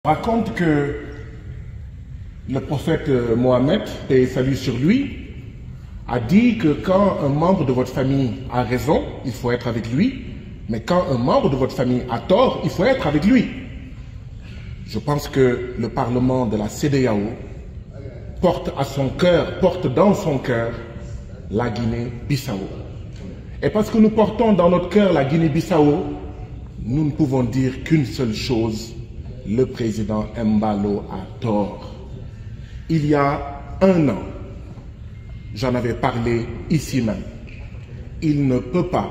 Raconte que le prophète Mohammed, paix et salut sur lui, a dit que quand un membre de votre famille a raison, il faut être avec lui, mais quand un membre de votre famille a tort, il faut être avec lui. Je pense que le Parlement de la CEDEAO porte dans son cœur la Guinée-Bissau. Et parce que nous portons dans notre cœur la Guinée-Bissau, nous ne pouvons dire qu'une seule chose: le président Embalo a tort. Il y a un an, j'en avais parlé ici même, il ne peut pas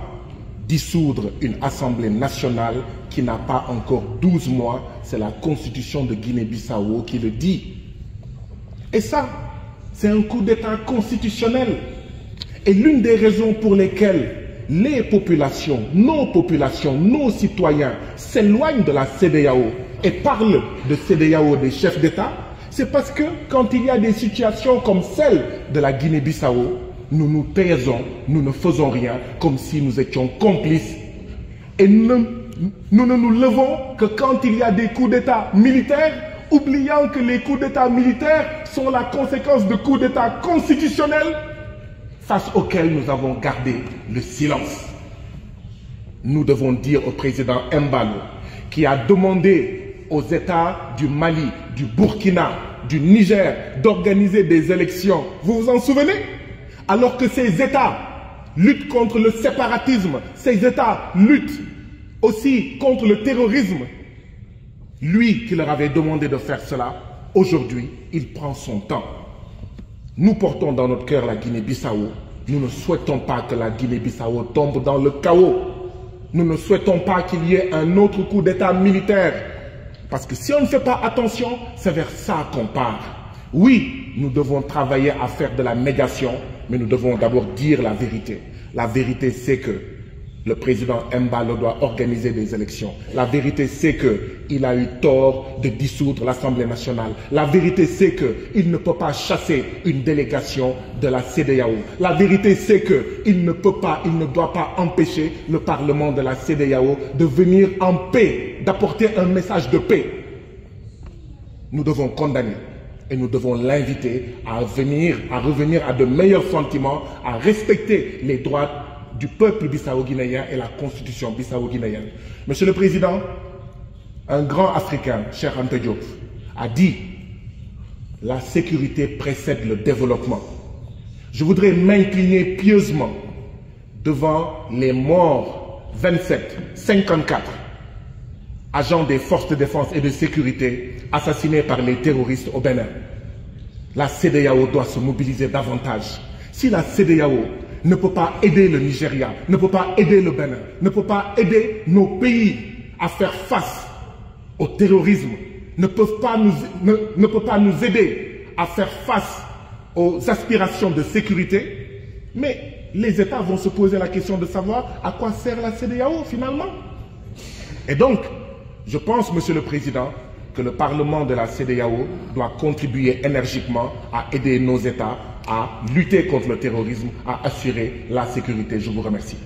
dissoudre une assemblée nationale qui n'a pas encore 12 mois. C'est la constitution de Guinée-Bissau qui le dit. Et ça, c'est un coup d'État constitutionnel. Et l'une des raisons pour lesquelles les populations, nos citoyens s'éloignent de la CEDEAO et parlent de CEDEAO des chefs d'État, c'est parce que quand il y a des situations comme celle de la Guinée-Bissau, nous nous taisons, nous ne faisons rien, comme si nous étions complices. Et nous ne nous levons que quand il y a des coups d'État militaires, oubliant que les coups d'État militaires sont la conséquence de coups d'État constitutionnels face auxquels nous avons gardé le silence. Nous devons dire au président Embalo, qui a demandé aux États du Mali, du Burkina, du Niger d'organiser des élections. Vous vous en souvenez? Alors que ces États luttent contre le séparatisme, ces États luttent aussi contre le terrorisme. Lui qui leur avait demandé de faire cela, aujourd'hui, il prend son temps. Nous portons dans notre cœur la Guinée-Bissau. Nous ne souhaitons pas que la Guinée-Bissau tombe dans le chaos. Nous ne souhaitons pas qu'il y ait un autre coup d'État militaire. Parce que si on ne fait pas attention, c'est vers ça qu'on part. Oui, nous devons travailler à faire de la médiation, mais nous devons d'abord dire la vérité. La vérité, c'est que le président Embalo doit organiser des élections. La vérité, c'est qu'il a eu tort de dissoudre l'Assemblée nationale. La vérité, c'est qu'il ne peut pas chasser une délégation de la CEDEAO. La vérité, c'est qu'il ne peut pas, il ne doit pas empêcher le Parlement de la CEDEAO de venir en paix, d'apporter un message de paix. Nous devons condamner et nous devons l'inviter à revenir à de meilleurs sentiments, à respecter les droits du peuple bissau-guinéen et la constitution bissau-guinéenne. Monsieur le Président, un grand Africain, Cheikh Anta Diop, a dit « La sécurité précède le développement ». Je voudrais m'incliner pieusement devant les morts 54 agents des forces de défense et de sécurité assassinés par les terroristes au Bénin. La CEDEAO doit se mobiliser davantage. Si la CEDEAO ne peut pas aider le Nigeria, ne peut pas aider le Bénin, ne peut pas aider nos pays à faire face au terrorisme, ne peut pas nous aider à faire face aux aspirations de sécurité, mais les États vont se poser la question de savoir à quoi sert la CEDEAO finalement. Et donc, je pense, Monsieur le Président, que le Parlement de la CEDEAO doit contribuer énergiquement à aider nos États à lutter contre le terrorisme, à assurer la sécurité. Je vous remercie.